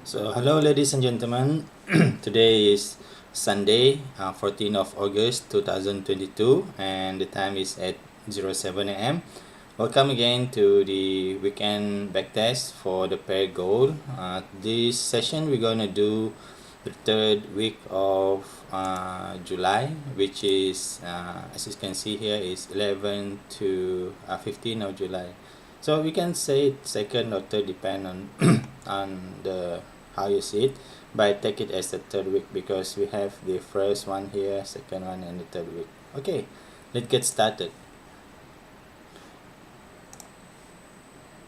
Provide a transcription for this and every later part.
So hello ladies and gentlemen, today is Sunday, 14th of August 2022 and the time is at 07 a.m. Welcome again to the weekend backtest for the pair gold. This session we're going to do the third week of July, which is as you can see here is 11 to 15 of July. So we can say second or third depend on on the how you see it, but take it as the third week because we have the first one here, second one, and the third week. Okay, let's get started.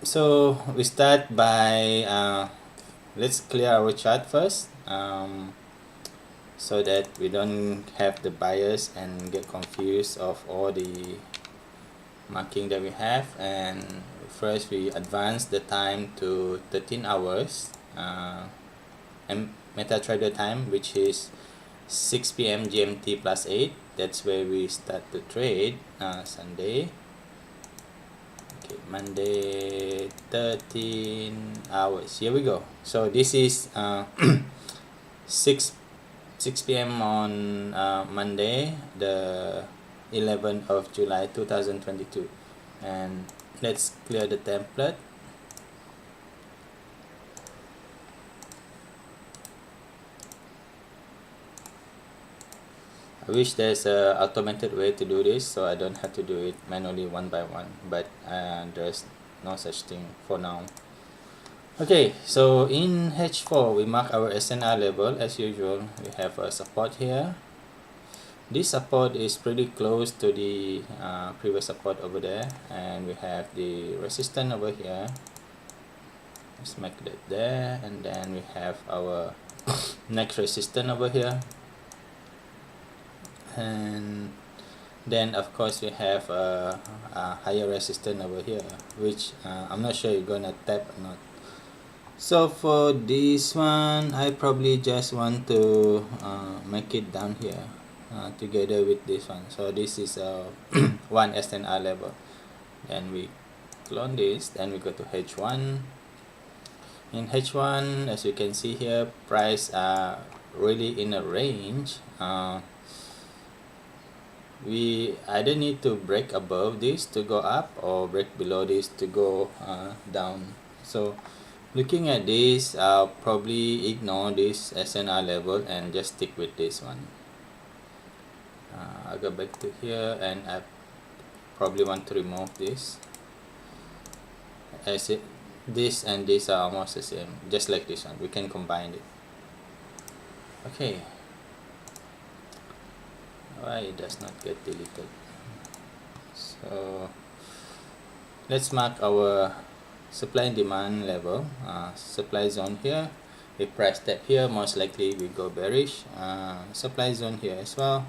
So we start by let's clear our chart first, so that we don't have the bias and get confused of all the marking that we have. And first we advance the time to 13 hours and MetaTrader time, which is 6 p.m. GMT plus 8. That's where we start the trade. Sunday, okay, Monday, 13 hours. Here we go. So this is 6 p.m. on Monday, the 11th of July 2022. And let's clear the template. I wish there's a automated way to do this so I don't have to do it manually one by one, but there's no such thing for now. Okay, so in H4 we mark our SNR level as usual. We have a support here. This support is pretty close to the previous support over there, and we have the resistance over here. Let's make that there, and then we have our next resistance over here, and then of course we have a higher resistance over here, which I'm not sure you're gonna tap or not. So for this one I probably just want to make it down here together with this one. So this is one SNR level. Then we clone this, then we go to H1. In H1, as you can see here, price are really in a range. We either need to break above this to go up or break below this to go down. So looking at this, I'll probably ignore this SNR level and just stick with this one. I'll go back to here, and I probably want to remove this, as this and this are almost the same, just like this one. We can combine it. Okay, why it does not get deleted? So let's mark our supply and demand level. Supply zone here, if price tap here, most likely we go bearish. Supply zone here as well.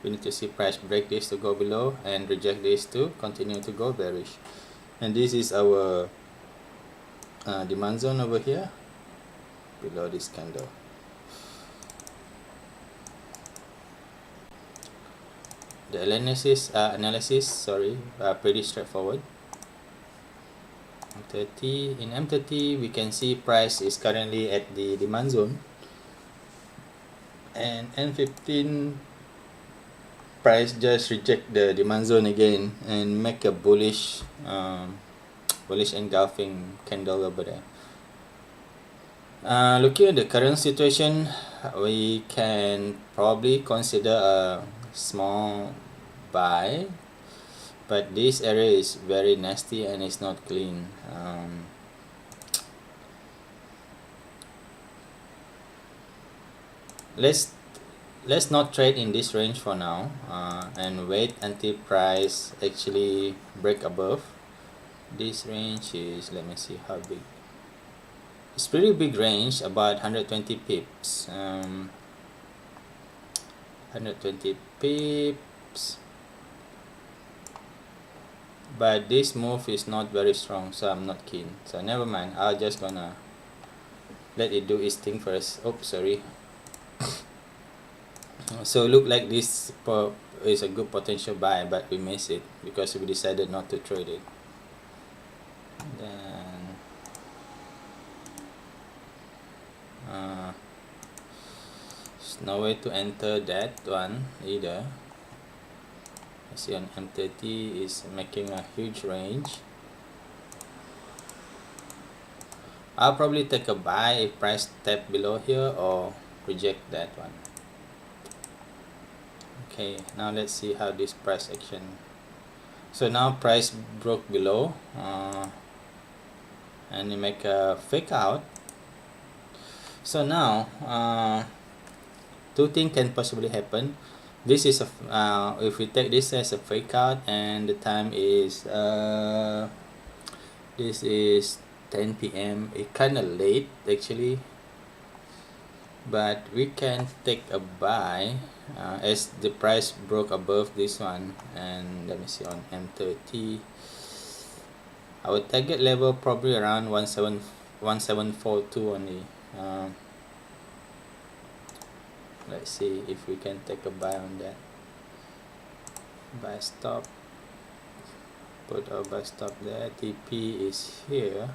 We need to see price break this to go below and reject this to continue to go bearish. And this is our demand zone over here below this candle. The analysis, pretty straightforward. M30, in M30 we can see price is currently at the demand zone, and M15 price just reject the demand zone again and make a bullish engulfing candle over there. Looking at the current situation, we can probably consider a small buy, but this area is very nasty and it's not clean. Let's not trade in this range for now, and wait until price actually break above this range. Is, let me see how big. It's pretty big range, about 120 pips. 120 pips, but this move is not very strong, so I'm not keen. So never mind, I'll just gonna let it do its thing first. Oops, sorry. So look like this is a good potential buy, but we miss it because we decided not to trade it. Then There's no way to enter that one either. I see on M30 is making a huge range. I'll probably take a buy if price tap below here or reject that one. Okay, now let's see how this price action. So now price broke below and you make a fake out. So now two things can possibly happen. This is a if we take this as a fake out and the time is this is 10 p.m. It's kind of late actually, but we can take a buy as the price broke above this one. And let me see on M30, our target level probably around 1742 only. Let's see if we can take a buy on that. Buy stop, put our buy stop there. TP is here,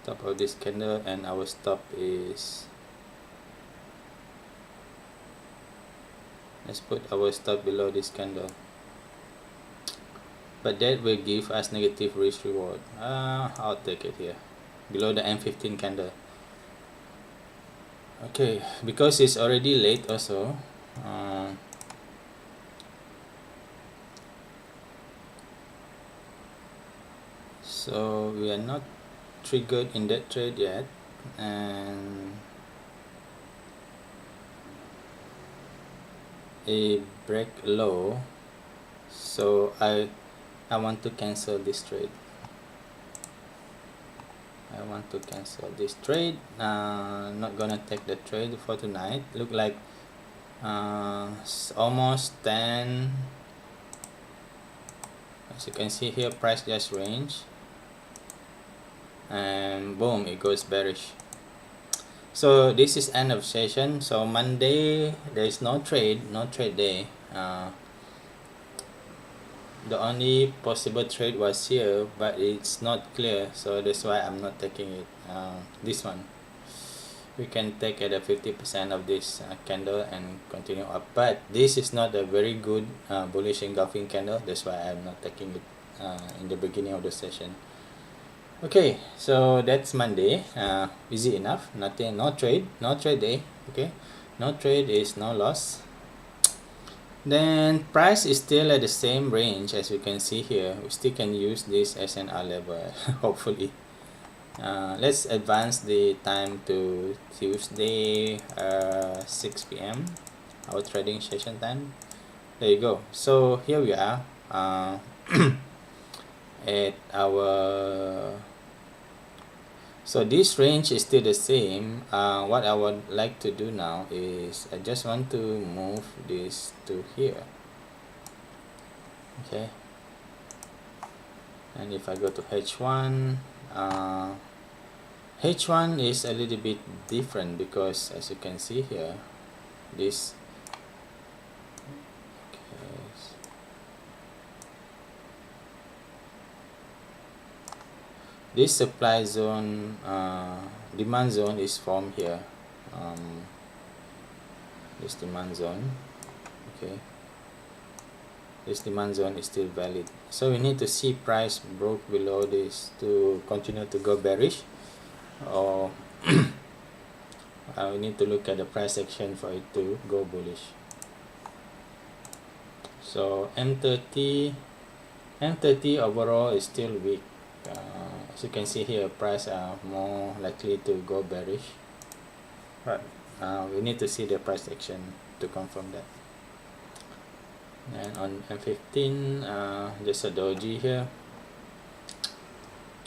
top of this candle, and our stop is, let's put our stop below this candle, but that will give us negative risk reward. I'll take it here below the M15 candle. Okay, because it's already late also, so we are not triggered in that trade yet, and a break low, so I want to cancel this trade. I want to cancel this trade. Not gonna take the trade for tonight. Look like almost 10. As you can see here, price just range, and boom, it goes bearish. So this is end of session. So Monday there is no trade day. The only possible trade was here, but it's not clear, so that's why I'm not taking it. This one we can take at a 50% of this candle and continue up, but this is not a very good bullish engulfing candle. That's why I'm not taking it in the beginning of the session. Okay, so that's Monday. Easy enough. Nothing, no trade day. Okay, no trade is no loss. Then price is still at the same range as you can see here. We still can use this as an R level hopefully. Let's advance the time to Tuesday 6 p.m. our trading session time. There you go. So here we are at our, so this range is still the same. What I would like to do now is I just want to move this to here. Okay, and if I go to H1, H1 is a little bit different because as you can see here, this this supply zone, demand zone is formed here. This demand zone, okay, this demand zone is still valid, so we need to see price broke below this to continue to go bearish, or we need to look at the price action for it to go bullish. So M30 overall is still weak. As you can see here, price are more likely to go bearish, but we need to see the price action to confirm that. And on M15, just a doji here,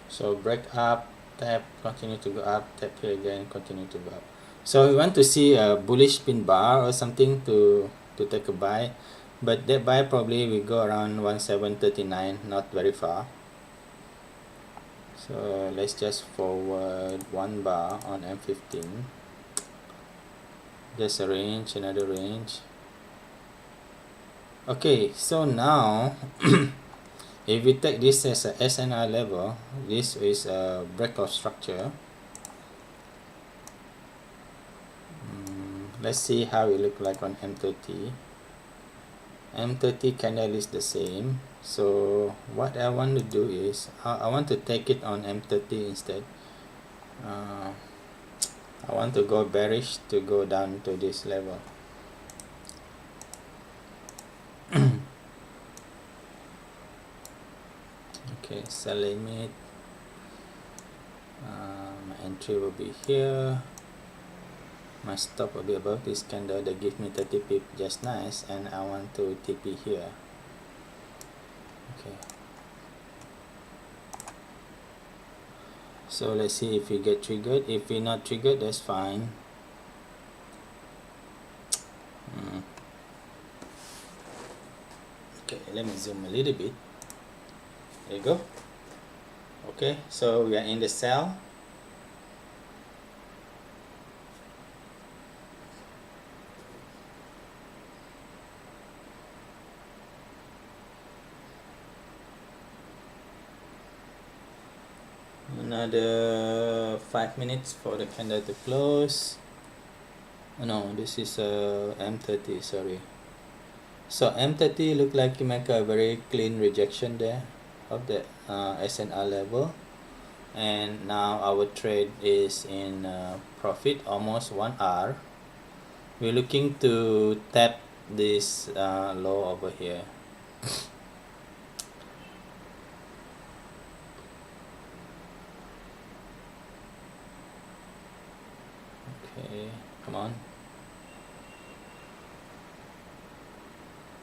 so break up, tap, continue to go up, tap here again, continue to go up. So we want to see a bullish pin bar or something to take a buy, but that buy probably will go around 1739, not very far. So let's just forward one bar on M15, just a range, another range. Okay, so now if we take this as a SNR level, this is a breakout structure. let's see how it look like on M30. M30 candle is the same, so what I want to do is I want to take it on M30 instead. I want to go bearish to go down to this level. Okay, sell limit. My entry will be here. My stop will be above this candle that give me 30 pip, just nice, and I want to TP here. Okay, so let's see if we get triggered. If we're not triggered, that's fine. Okay, let me zoom a little bit. There you go. Okay, so we are in the sell. Another 5 minutes for the candle to close. No, this is M30, sorry. So M30 look like you make a very clean rejection there of the SNR level, and now our trade is in profit, almost 1 hour. We're looking to tap this low over here. Okay, come on.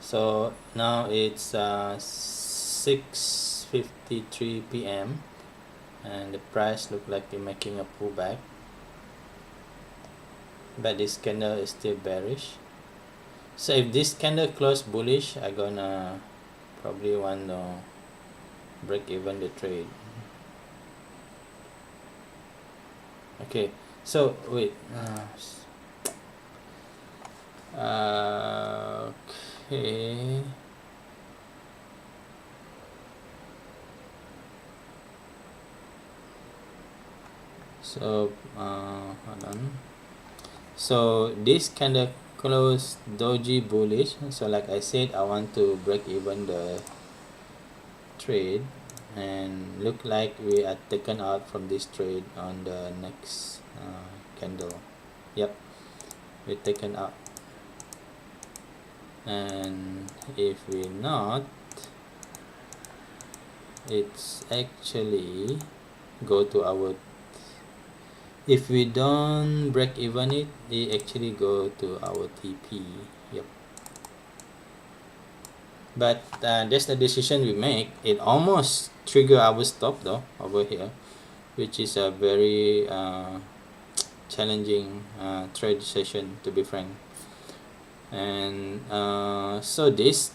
So now it's 6:53 p.m. and the price look like they're making a pullback, but this candle is still bearish. So if this candle close bullish, I'm gonna probably want to break even the trade. Okay, so wait, okay, so hold on. So this candle close doji bullish, so like I said, I want to break even the trade, and look like we are taken out from this trade on the next candle. Yep, we're taken out, and if we're not, it's actually go to our, if we don't break even it actually go to our TP. Yep, but that's the decision we make. It almost trigger our stop though over here, which is a very challenging trade session, to be frank. And so this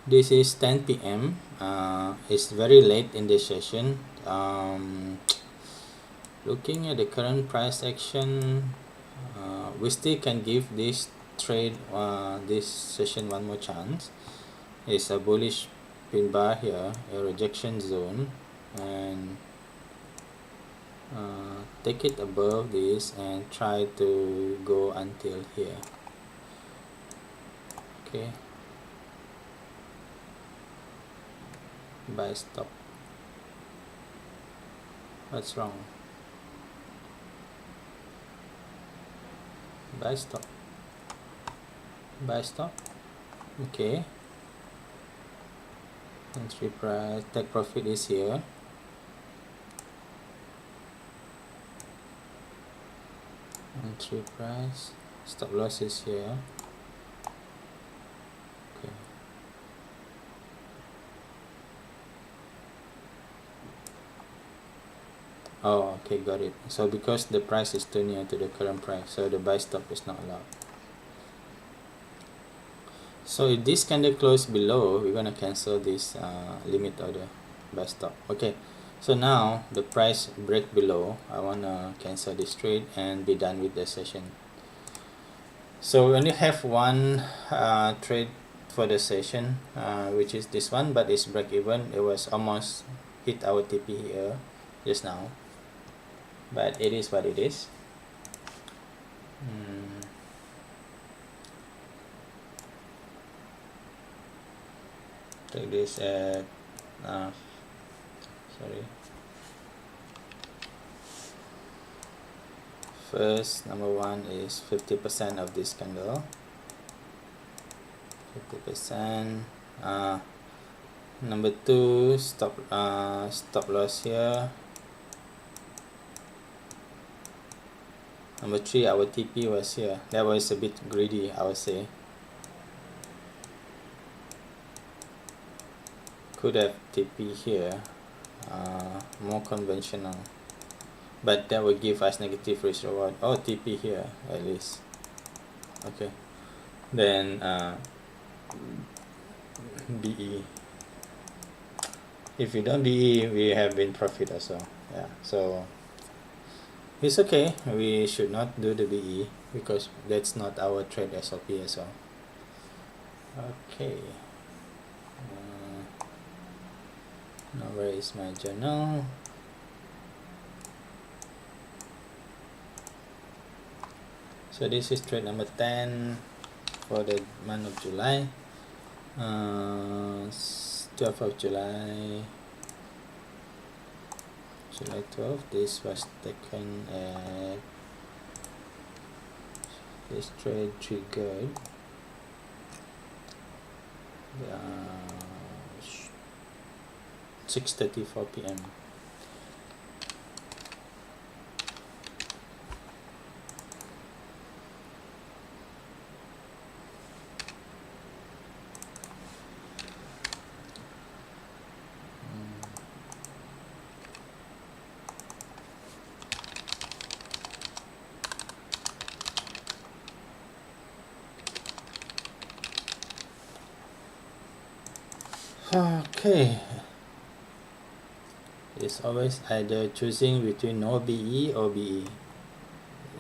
is 10 p.m. It's very late in the session. Looking at the current price action, we still can give this trade, this session, one more chance. It's a bullish pin bar here, a rejection zone, and take it above this and try to go until here. Okay, buy stop. What's wrong? Buy stop, buy stop. Okay, entry price, take profit is here. Entry price, stop loss is here. Okay, oh, okay, got it. So because the price is too near to the current price, so the buy stop is not allowed. So if this candle close below, we're gonna cancel this limit order buy stop. Okay, so now the price break below, I wanna cancel this trade and be done with the session. So we only have one trade for the session, which is this one, but it's break even. It was almost hit our TP here just now, but it is what it is. Take this at sorry, first number one is 50% of this candle, 50%. Number two, stop loss here. Number three, our TP was here. That was a bit greedy, I would say. Could have TP here, more conventional, but that would give us negative risk reward. Oh, TP here at least. Okay, then BE. If you don't BE, we have been profit also. Yeah, so it's okay. We should not do the BE because that's not our trade SOP as well. Okay. Now where is my journal? So this is trade number 10 for the month of July. 12th of July, July 12th. This was taken at, this trade triggered 6:34 p.m. Okay, it's always either choosing between no BE or BE.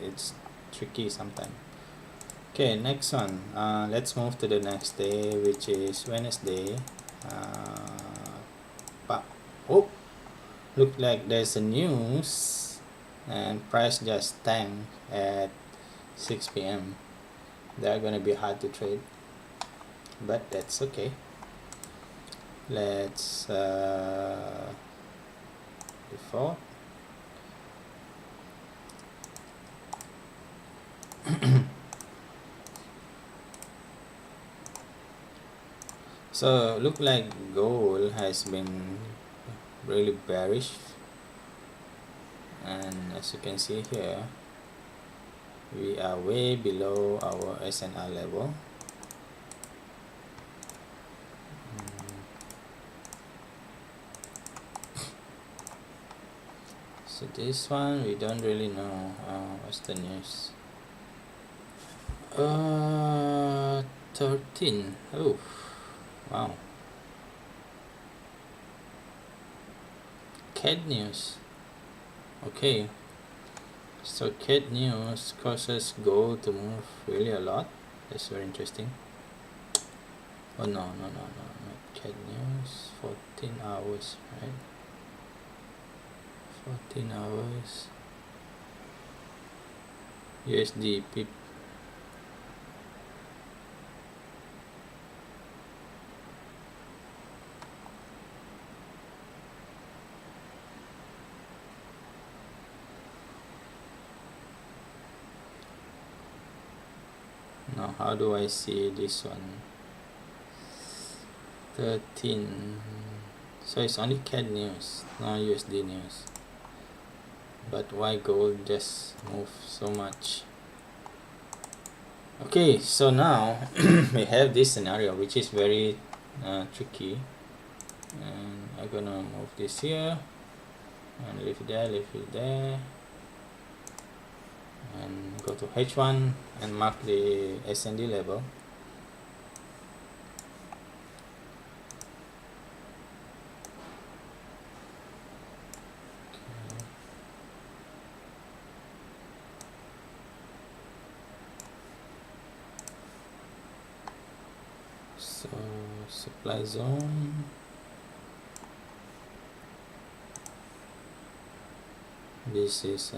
It's tricky sometimes. Okay, next one. Let's move to the next day, which is Wednesday. Oh, look like there's a news and price just tanked at 6 p.m. They're gonna be hard to trade, but that's okay. Let's default. So look like gold has been really bearish, and as you can see here, we are way below our SNR level. So this one we don't really know. What's the news? 13. Oh, wow. CAD news. Okay, so CAD news causes gold to move really a lot. That's very interesting. Oh no, not CAD news. 14 hours, right? 14 hours. USD pip. Now how do I see this one? 13. So it's only CAD news, no USD news. But why gold just move so much? Okay, so now we have this scenario which is very tricky, and I'm gonna move this here and leave it there, and go to H1 and mark the SND level. So supply zone, this is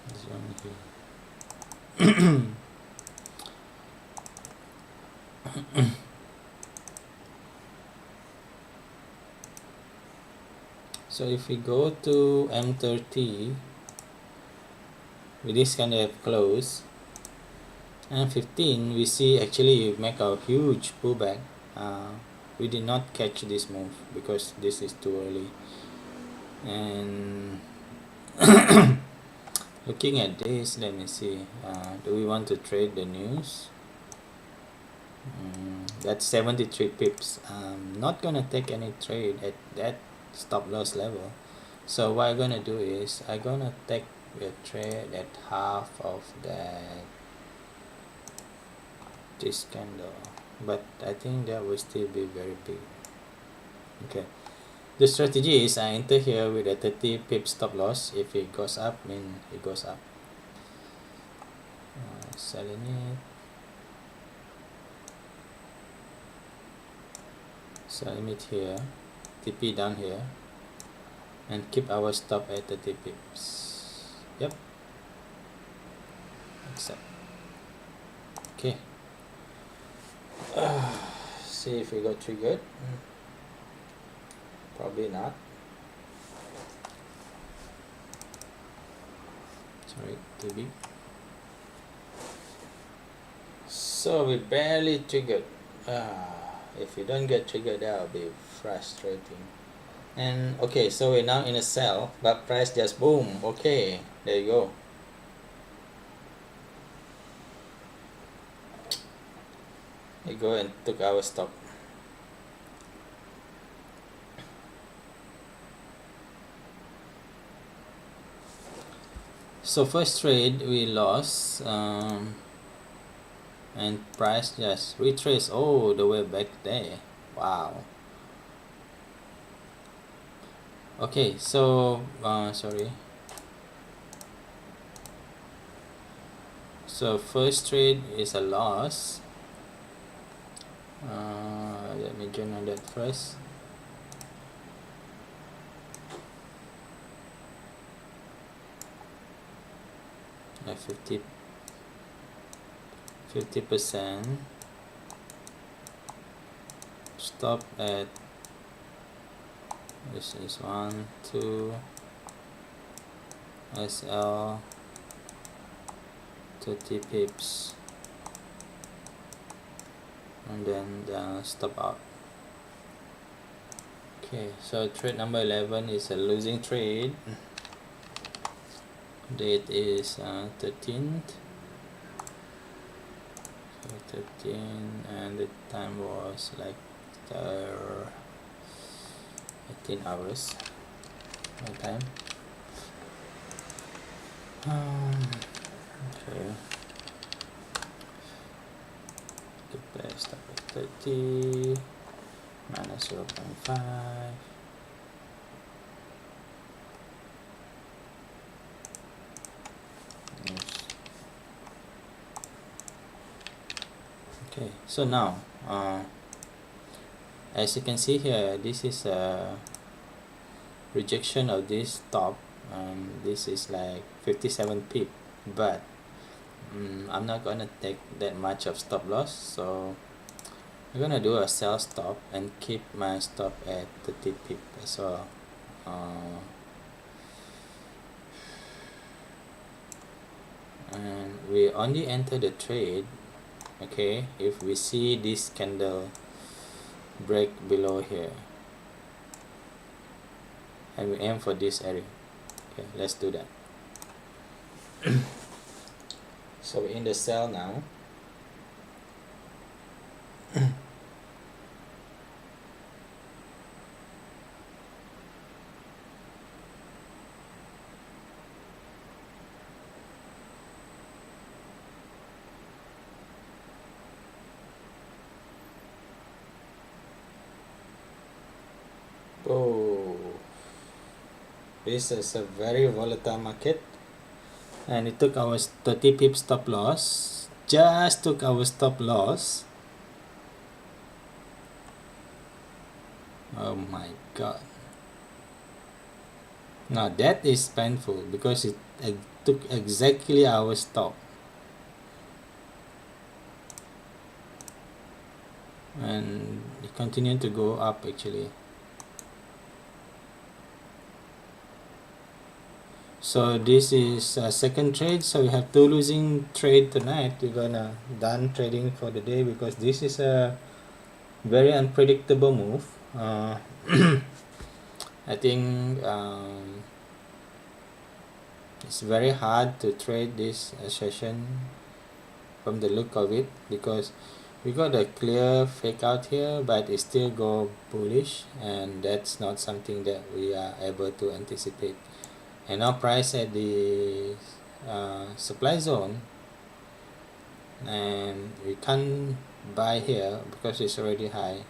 this one here. So if we go to M30, with this kind of close, and 15, we see actually make a huge pullback. We did not catch this move because this is too early. And looking at this, let me see, do we want to trade the news? That's 73 pips. I'm not gonna take any trade at that stop loss level. So what I'm gonna do is I'm gonna take a trade at half of that this candle, but I think that will still be very big. Okay, the strategy is I enter here with a 30 pip stop loss. If it goes up, mean it goes up. Selling it, selling it here, TP down here, and keep our stop at 30 pips. Yep, accept. Okay, see if we got triggered. Probably not. Sorry, too big. So we barely triggered. If you don't get triggered, that will be frustrating. And okay, so we're now in a sell, but price just boom. Okay, there you go. We go and took our stop. So first trade we lost, and price just retraced all the way back there. Wow. Okay, so sorry. So first trade is a loss. Let me journal that first. At 50%. Stop at, this is 1, 2, SL 30 pips, and then stop out. Okay, so trade number 11 is a losing trade. Date is 13th. So 13, and the time was like 18 hours. My time. Okay. The best stop at 30 minus 0.5. Okay, so now as you can see here, this is a rejection of this top. This is like 57 pip, but I'm not gonna take that much of stop loss, so I'm gonna do a sell stop and keep my stop at 30 pip as well. And we only enter the trade, okay, if we see this candle break below here, and we aim for this area. Okay, let's do that. So we're in the sell now. Oh, this is a very volatile market, and it took our 30 pip stop loss, just took our stop loss. Oh my god, Now that is painful because it took exactly our stop, and it continued to go up actually. So this is a second trade, so we have two losing trade tonight. We're gonna done trading for the day because this is a very unpredictable move. I think it's very hard to trade this session from the look of it because we got a clear fake out here, but it still go bullish, and that's not something that we are able to anticipate. And now price at the supply zone, and we can't buy here because it's already high,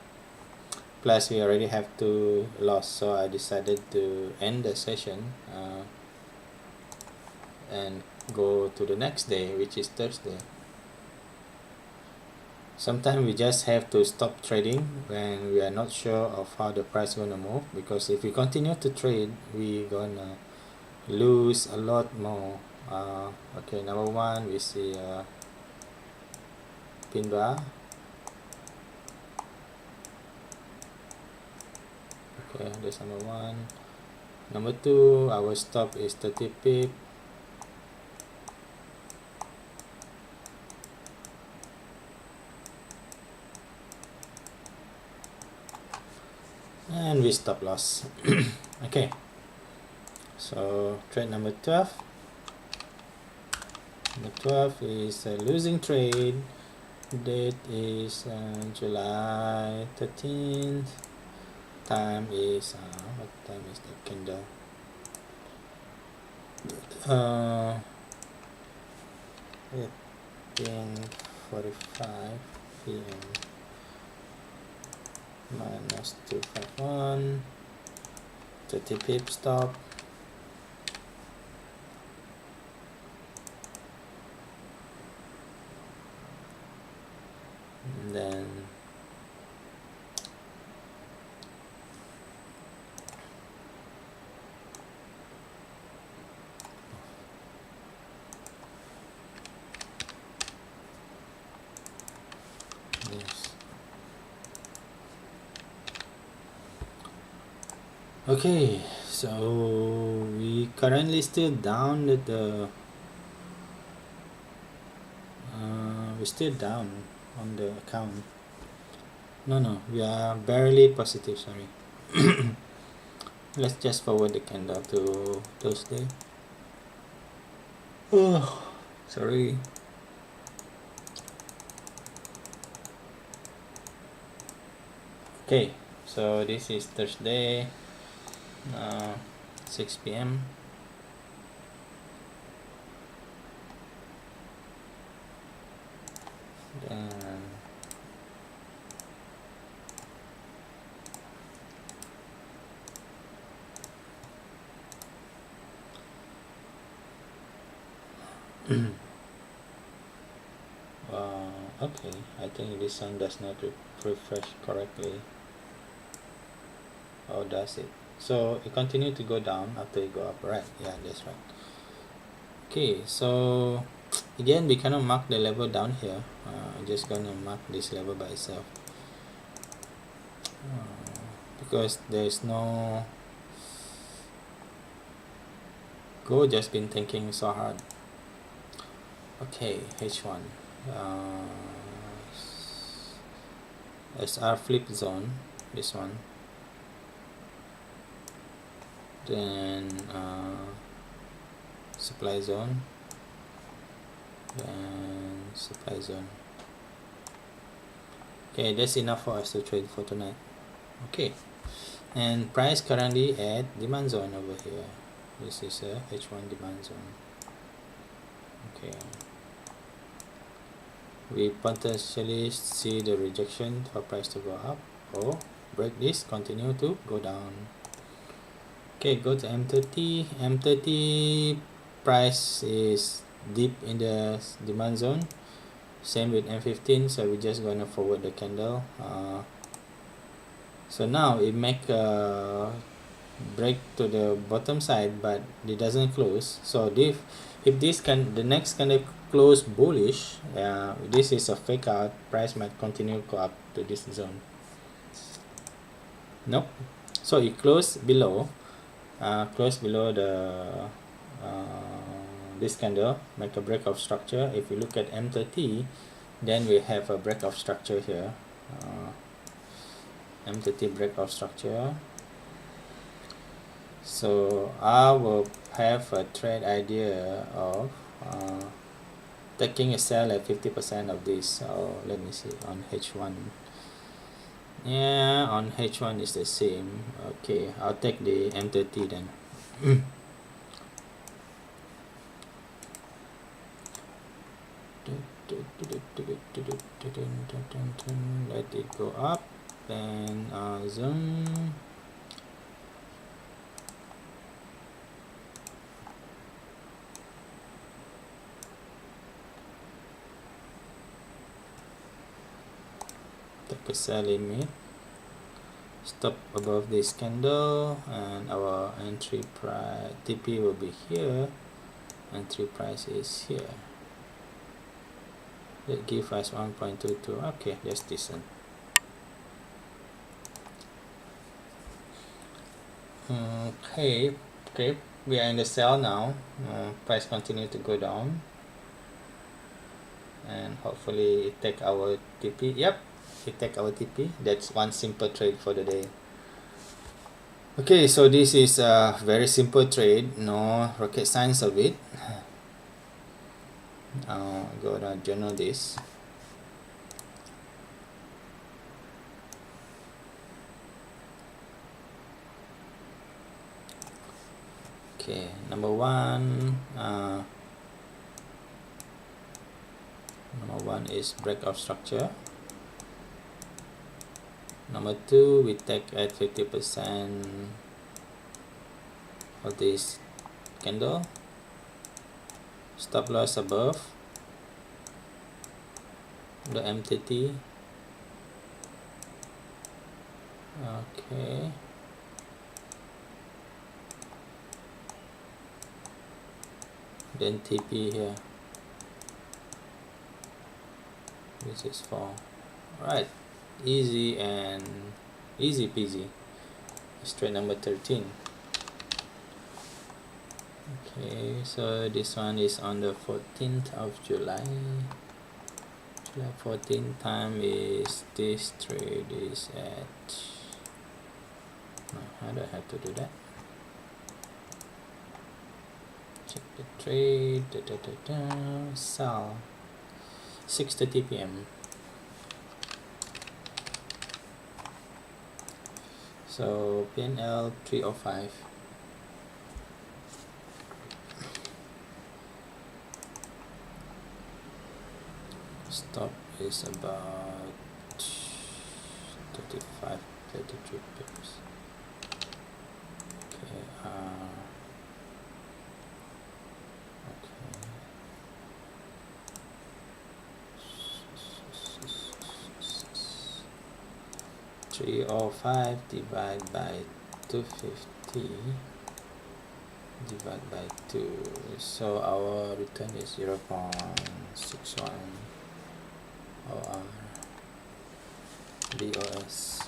plus we already have two loss, so I decided to end the session and go to the next day, which is Thursday. Sometimes we just have to stop trading when we are not sure of how the price gonna move, because if we continue to trade we gonna lose a lot more. Okay, number one, we see pin bar. Okay, that's number one. Number two, our stop is 30 pip. And we stop loss. Okay, so trade number 12. Number 12 is a losing trade. Date is July 13th. Time is what time is that candle? 18:45 p.m. minus 251, 30 pip stop. And then yes. Okay, so we currently still down at the we're still down on the account. No, we are barely positive, sorry. Let's just forward the candle to Thursday. Oh, sorry. Okay, so this is Thursday, 6 p.m. Then okay, I think this one does not refresh correctly. Or does it? So it continued to go down after it go up, right? Yeah, that's right. Okay, so again we cannot mark the level down here. I'm just gonna mark this level by itself because there's no go just been thinking so hard. Okay, H1 SR flip zone, this one, then supply zone, then supply zone. Okay, that's enough for us to trade for tonight. Okay, and price currently at demand zone over here. This is a H1 demand zone. Okay, we potentially see the rejection for price to go up or break this, continue to go down. Okay, go to M30. M30 price is deep in the demand zone, same with M15, so we're just gonna forward the candle. So now it make a break to the bottom side, but it doesn't close. So if this the next candle close bullish, this is a fake out, price might continue go up to this zone. Nope. So it closed below the this candle, make a break of structure. If you look at M30, then we have a break of structure here. M30 break of structure. So I will have a trade idea of taking a sell at 50% of this. So let me see on H1. Yeah, on H1 is the same. Okay, I'll take the M30 then. Let it go up and zoom. Take a sell limit, stop above this candle, and our entry price TP will be here, entry price is here. That give us 1.22. okay, that's decent. Okay, we are in the sell now. Price continue to go down, and hopefully it take our TP. Yep, it take our TP. That's one simple trade for the day. Okay, so this is a very simple trade, no rocket science of it. Go to journal this. Okay, number one is break of structure. Number two, we take at 50% of this candle, stop loss above the MTT. Okay, then TP here. This is for right, easy and easy peasy. Trade number 13. Okay, so this one is on the 14th of July. July 14th, time is, this trade is at, how do I have to do that? Check the trade, sell 6:30 p.m. So PNL 305. Stop is about 33 pips. Okay, okay. 305 divided by 250 divided by 2, so our return is 0.61 or DOS.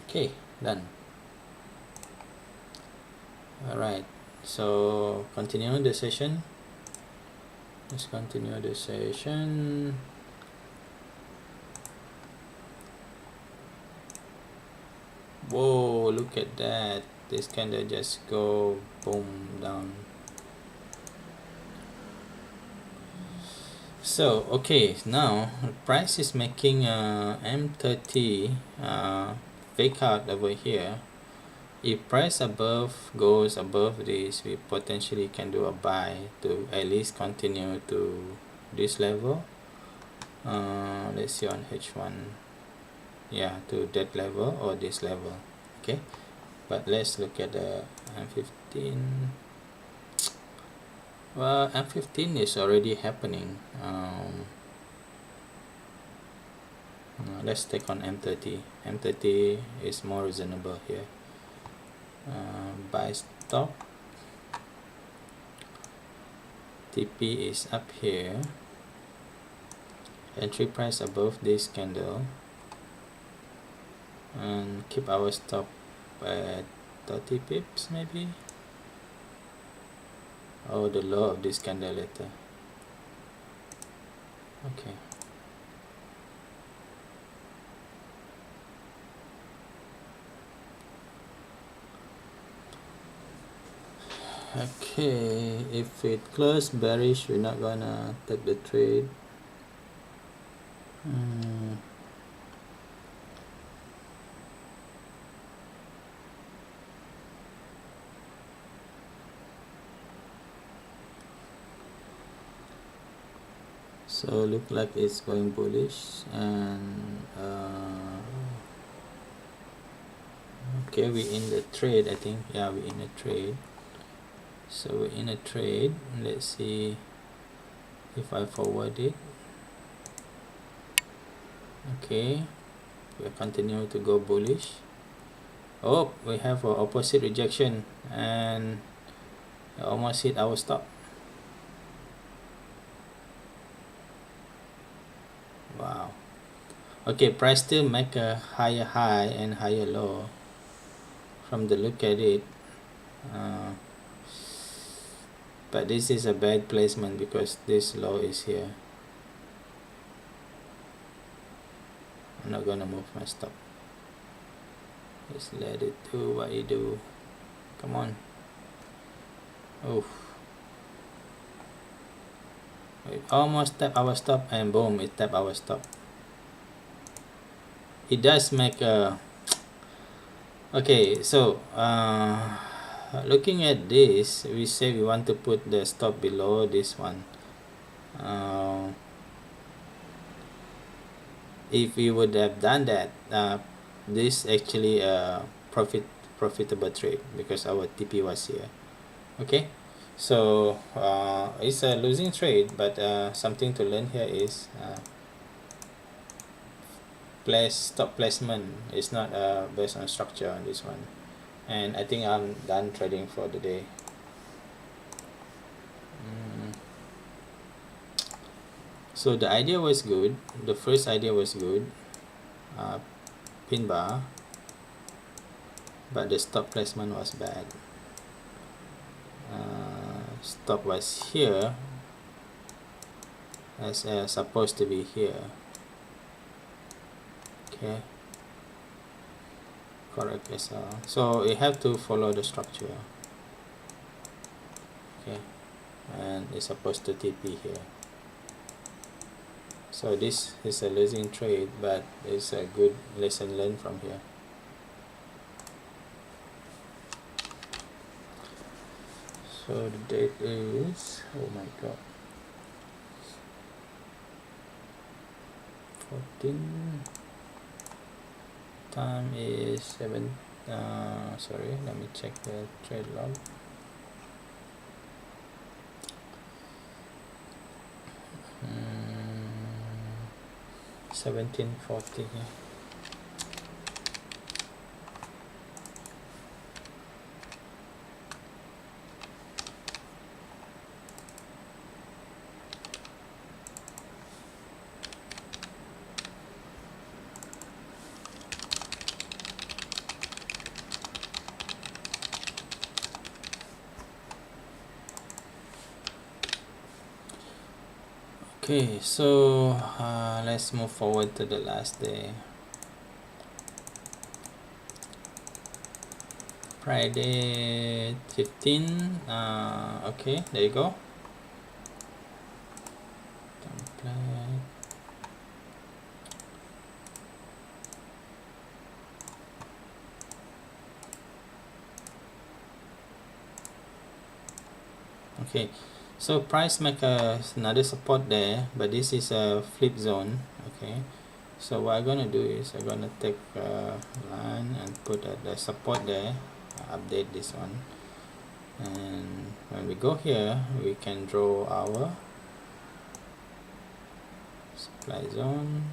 Okay, done. Alright, so continue the session. Let's continue the session. Whoa, look at that. This candle just go boom down. So okay, now the price is making M30 fake out over here. If price goes above this, we potentially can do a buy to at least continue to this level. Let's see on H1, yeah, to that level or this level. Okay, but let's look at the M15. Well, M15 is already happening. Let's take on M30. M30 is more reasonable here. Buy stop. TP is up here. Entry price above this candle, and keep our stop at 30 pips maybe, or the low of this candle later. Okay. Okay, if it close bearish, we're not gonna take the trade. So look like it's going bullish, and okay, we're in the trade, I think. Yeah, we're in a trade. So we're in a trade. Let's see if I forward it. Okay, we'll continue to go bullish. Oh, we have an opposite rejection, and almost hit our stop. Wow. Okay, price still make a higher high and higher low from the look at it. But this is a bad placement because this low is here. I'm not gonna move my stop. Just let it do what it do. Come on. Oof. It almost tap our stop, and boom, it tap our stop. It does make a... Okay, so looking at this, we say we want to put the stop below this one. If we would have done that, this actually a profitable trade because our TP was here. Okay, so it's a losing trade, but something to learn here is stop placement is not based on structure on this one. And I think I'm done trading for the day. So the idea was good. The first idea was good, pin bar, but the stop placement was bad. Stop was here as supposed to be here. Okay, correct SL. So you have to follow the structure. Okay, and it's supposed to TP here. So this is a losing trade, but it's a good lesson learned from here. So the date is, oh my god, 14. Time is 7. Sorry, let me check the trade log. Hmm. 1740. Okay, so let's move forward to the last day. Friday 15. Okay, there you go. Template. Okay, so price make another support there, but this is a flip zone. Okay, so what I'm gonna do is I'm gonna take a line and put the support there, update this one, and when we go here we can draw our supply zone.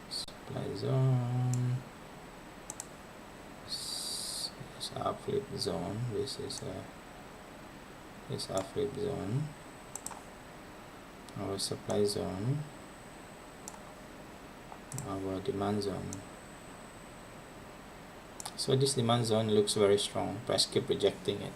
supply zone. This is our flip zone. This is our flip zone. Our supply zone. Our demand zone. So this demand zone looks very strong. Price keep rejecting it.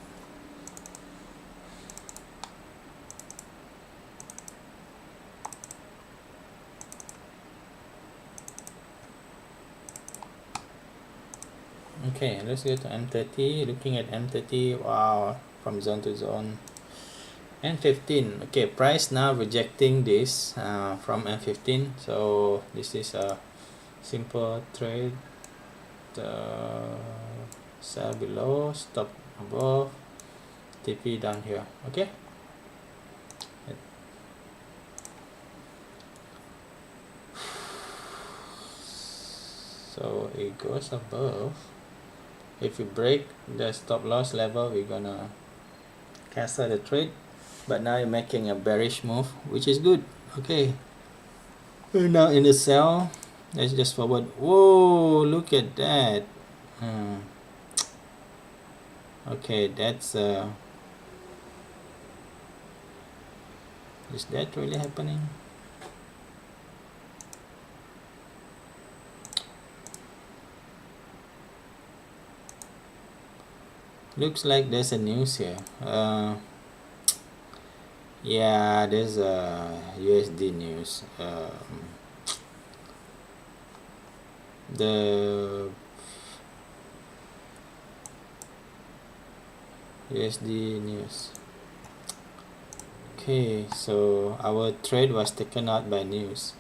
Okay, let's go to M30. Looking at M30, wow, from zone to zone. M15, okay, price now rejecting this from M15. So this is a simple trade. Sell below, stop above, TP down here. Okay. So it goes above. If we break the stop loss level, we're gonna cancel the trade. But now you're making a bearish move, which is good. Okay, we're now in the sell. Let's just forward. Whoa, look at that. Okay, that's is that really happening? Looks like there's a news here. Yeah, there's a USD news. The USD news. Okay, so our trade was taken out by news.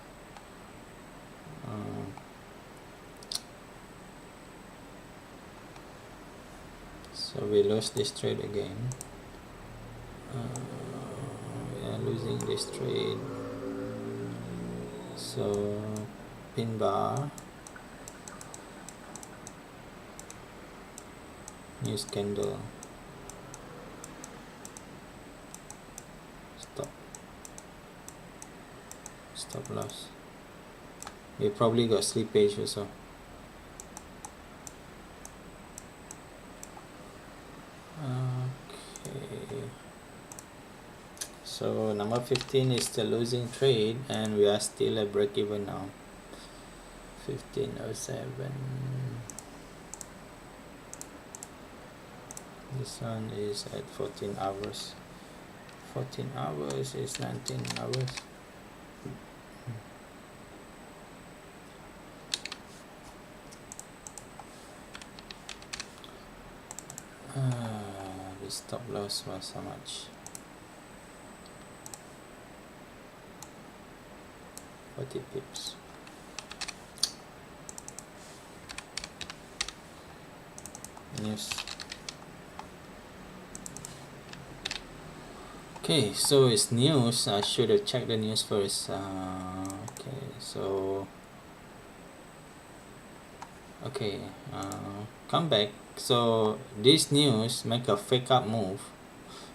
So we lost this trade again. We are losing this trade. So pin bar, news candle, stop loss. We probably got slippage also. Okay, so number 15 is the losing trade, and we are still at break even now. 1507. This one is at 14 hours. 14 hours is 19 hours. The stop loss was how much? 40 pips. News. Okay, so it's news. I should have checked the news first. Okay, so okay, come back. So this news make a fake up move.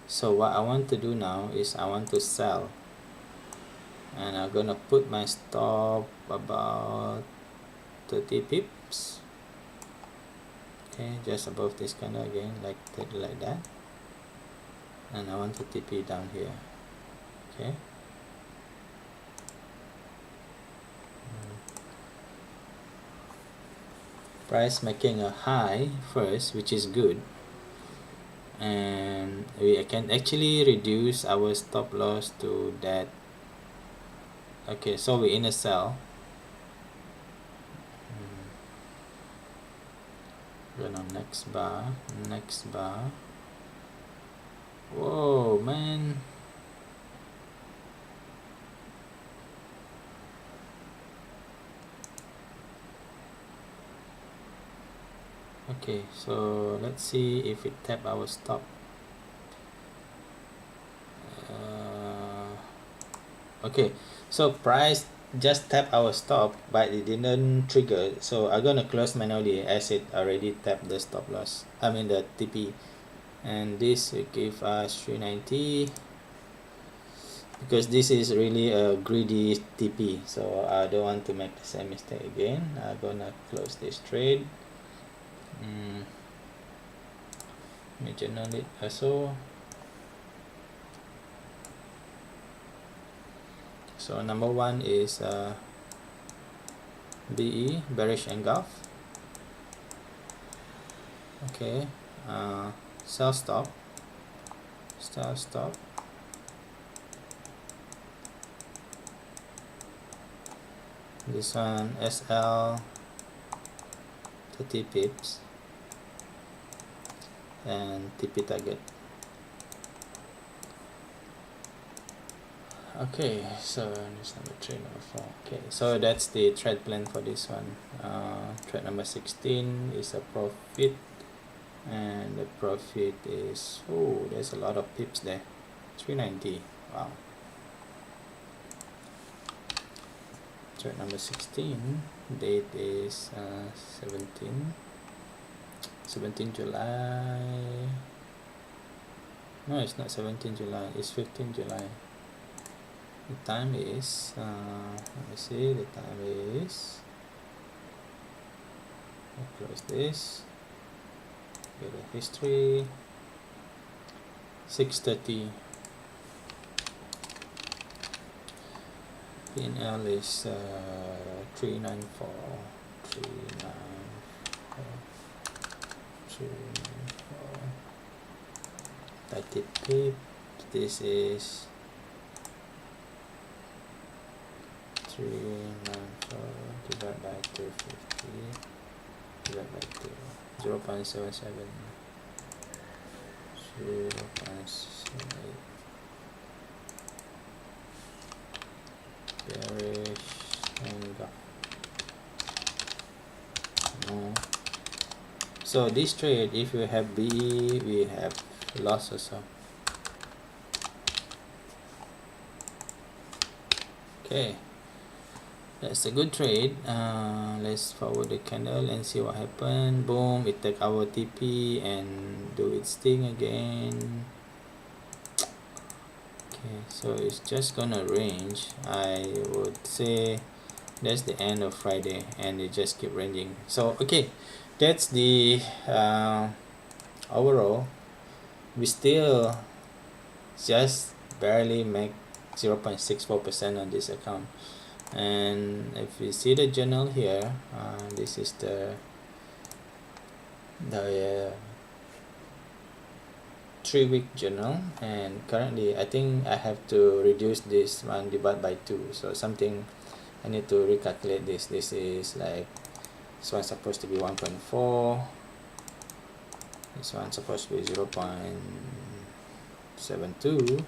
So what I want to do now is I want to sell, and I'm gonna put my stop about 30 pips. Okay, just above this candle again, like that, and I want to TP down here. Okay. Price making a high first, which is good, and we can actually reduce our stop loss to that. Okay, so we're in a sell. Go on next bar. Whoa, man. Okay, so let's see if it tap our stop. Okay, so price just tap our stop, but it didn't trigger, so I'm gonna close manually as it already tapped the stop loss, I mean the TP, and this will give us 390. because this is really a greedy TP, so I don't want to make the same mistake again. I'm gonna close this trade. Let me journal it also. So number one is BE, bearish engulf. Okay, sell stop. This one SL 30 pips and TP target. Okay, so this number 3, number 4. Okay, so that's the trade plan for this one. Trade number 16 is a profit, and the profit is, oh, there's a lot of pips there, 390. Wow. Trade number 16, date is 17 July. No, it's not 17 July, it's 15 July. The time is let me see, the time is, I'll close this, get a history, 6:30. PNL is 394. 30 pip. This is 394 divided by 250 divided by 2, 0.77, 0.78. Bearish engulf. No. So this trade, if we have B, we have loss also. Okay, that's a good trade. Let's forward the candle and see what happened. Boom, it take our TP and do its thing again. Okay, so it's just gonna range. I would say that's the end of Friday, and it just keep ranging. So okay, that's the overall. We still just barely make 0.64% on this account. And if you see the journal here, this is the 3-week journal, and currently I think I have to reduce this one divided by 2, so something I need to recalculate this. This is like, this one's supposed to be 1.4, this one's supposed to be 0.72,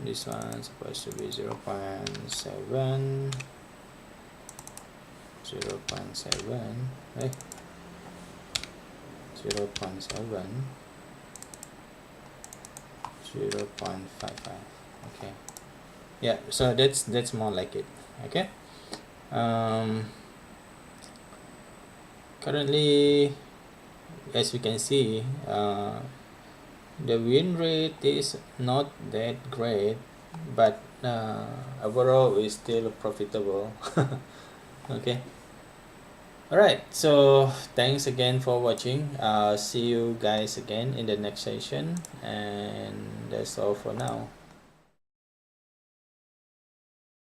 this one's supposed to be 0.7, 0.7, right? 0.7, 0.55. Okay, yeah, so that's more like it. Okay, currently, as you can see, the win rate is not that great, but overall is still profitable. Okay, alright, so thanks again for watching. See you guys again in the next session, and that's all for now.